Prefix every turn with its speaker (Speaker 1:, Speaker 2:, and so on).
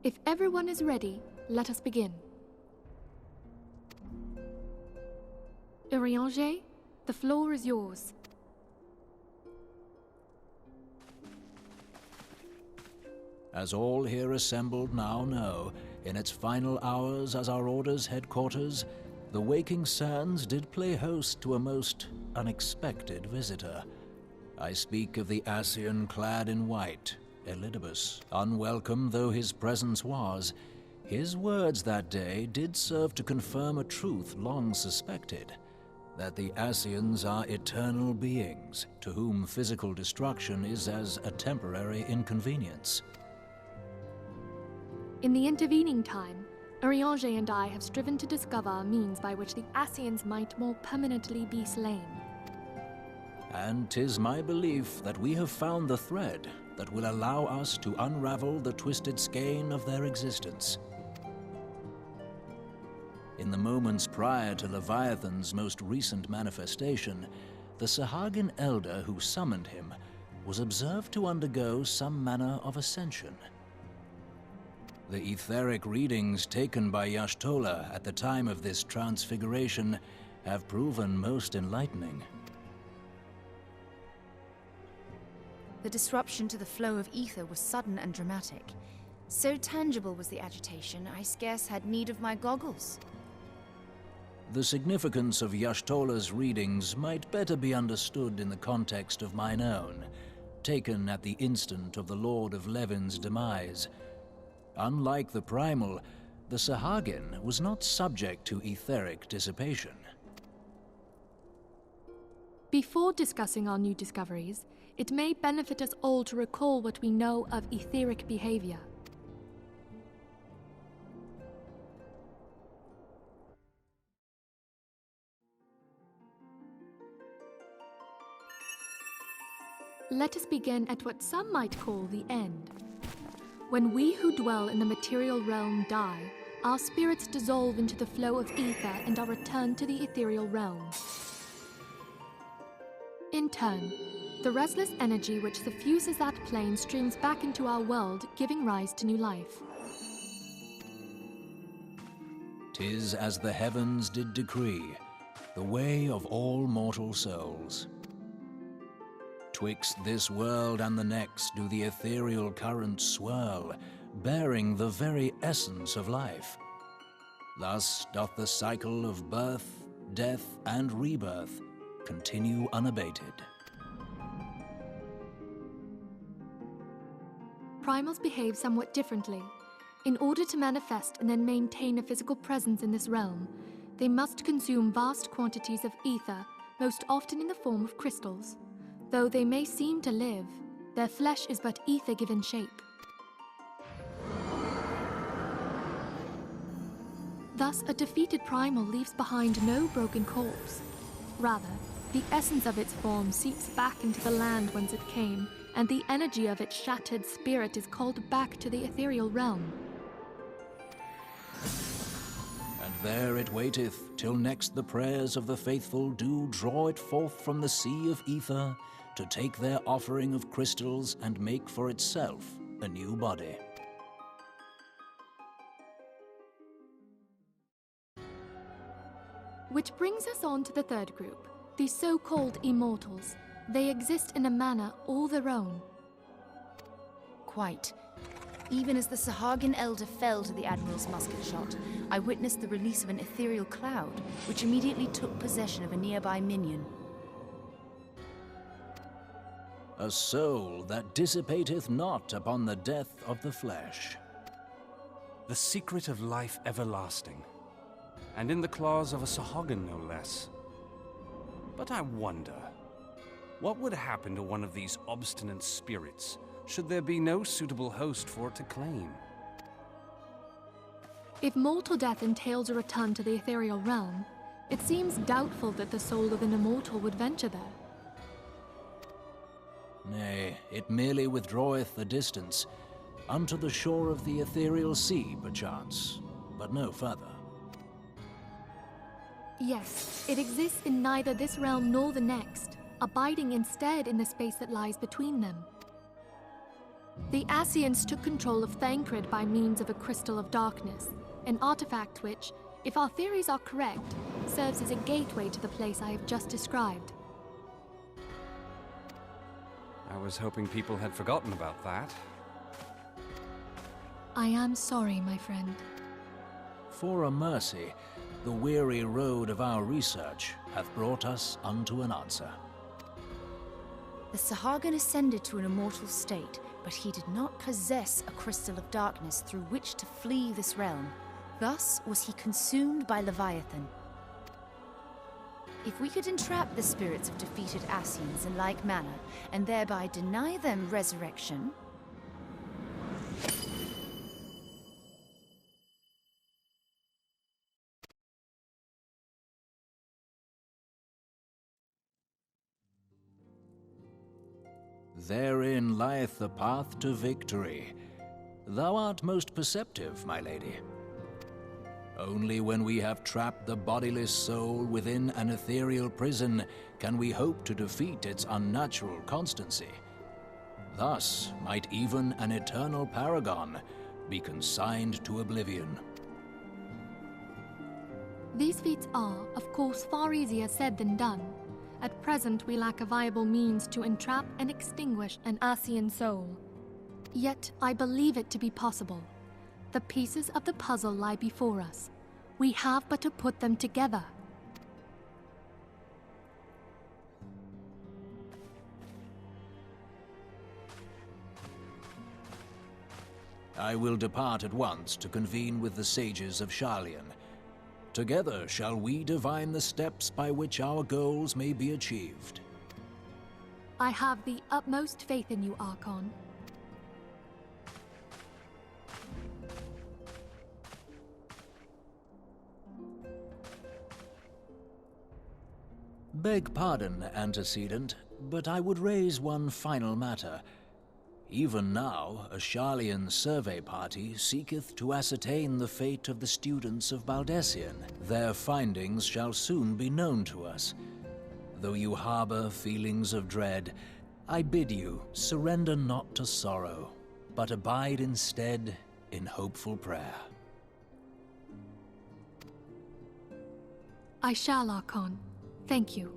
Speaker 1: If everyone is ready, let us begin. Urianger, the floor is yours.
Speaker 2: As all here assembled now know, in its final hours as our Order's headquarters, the Waking Sands did play host to a most unexpected visitor. I speak of the Ascian clad in white, Elidibus. Unwelcome though his presence was, his words that day did serve to confirm a truth long suspected, that the Ascians are eternal beings, to whom physical destruction is as a temporary inconvenience.
Speaker 1: In the intervening time, Urianger and I have striven to discover a means by which the Ascians might more permanently be slain.
Speaker 2: And 'tis my belief that we have found the thread that will allow us to unravel the twisted skein of their existence. In the moments prior to Leviathan's most recent manifestation, the Sahagin elder who summoned him was observed to undergo some manner of ascension. The etheric readings taken by Y'shtola at the time of this transfiguration have proven most enlightening.
Speaker 3: The disruption to the flow of ether was sudden and dramatic. So tangible was the agitation, I scarce had need of my goggles.
Speaker 2: The significance of Y'shtola's readings might better be understood in the context of mine own, taken at the instant of the Lord of Levin's demise. Unlike the Primal, the Sahagin was not subject to etheric dissipation.
Speaker 1: Before discussing our new discoveries, it may benefit us all to recall what we know of etheric behavior. Let us begin at what some might call the end. When we who dwell in the material realm die, our spirits dissolve into the flow of ether and are returned to the ethereal realm. In turn, the restless energy which suffuses that plane streams back into our world, giving rise to new life.
Speaker 2: 'Tis as the heavens did decree, the way of all mortal souls. Twixt this world and the next do the ethereal currents swirl, bearing the very essence of life. Thus doth the cycle of birth, death, and rebirth continue unabated.
Speaker 1: Primals behave somewhat differently. In order to manifest and then maintain a physical presence in this realm, they must consume vast quantities of ether, most often in the form of crystals. Though they may seem to live, their flesh is but ether given shape. Thus, a defeated primal leaves behind no broken corpse. Rather, the essence of its form seeps back into the land whence it came, and the energy of its shattered spirit is called back to the ethereal realm.
Speaker 2: And there it waiteth, till next the prayers of the faithful do draw it forth from the sea of ether, to take their offering of crystals and make for itself a new body.
Speaker 1: Which brings us on to the third group, the so-called immortals. They exist in a manner all their own.
Speaker 3: Quite. Even as the Sahagin elder fell to the Admiral's musket shot, I witnessed the release of an ethereal cloud, which immediately took possession of a nearby minion.
Speaker 2: A soul that dissipateth not upon the death of the flesh.
Speaker 4: The secret of life everlasting, and in the claws of a Sahagin no less. But I wonder, what would happen to one of these obstinate spirits should there be no suitable host for it to claim?
Speaker 1: If mortal death entails a return to the ethereal realm, it seems doubtful that the soul of an immortal would venture there.
Speaker 2: Nay, it merely withdraweth the distance, unto the shore of the ethereal sea, perchance, but no further.
Speaker 1: Yes, it exists in neither this realm nor the next, abiding instead in the space that lies between them. The Ascians took control of Thancred by means of a Crystal of Darkness, an artifact which, if our theories are correct, serves as a gateway to the place I have just described.
Speaker 4: I was hoping people had forgotten about that.
Speaker 1: I am sorry, my friend.
Speaker 2: For a mercy, the weary road of our research hath brought us unto an answer.
Speaker 3: The Sahagin ascended to an immortal state, but he did not possess a crystal of darkness through which to flee this realm. Thus was he consumed by Leviathan. If we could entrap the spirits of defeated Ascians in like manner, and thereby deny them resurrection...
Speaker 2: Therein lieth the path to victory. Thou art most perceptive, my lady. Only when we have trapped the bodiless soul within an ethereal prison can we hope to defeat its unnatural constancy. Thus might even an eternal paragon be consigned to oblivion.
Speaker 1: These feats are, of course, far easier said than done. At present, we lack a viable means to entrap and extinguish an Ascian soul. Yet, I believe it to be possible. The pieces of the puzzle lie before us. We have but to put them together.
Speaker 2: I will depart at once to convene with the sages of Sharlayan. Together shall we divine the steps by which our goals may be achieved.
Speaker 1: I have the utmost faith in you, Archon.
Speaker 2: Beg pardon, antecedent, but I would raise one final matter. Even now, a Sharlayan survey party seeketh to ascertain the fate of the students of Baldessian. Their findings shall soon be known to us. Though you harbor feelings of dread, I bid you surrender not to sorrow, but abide instead in hopeful prayer.
Speaker 1: I shall, Archon. Thank you.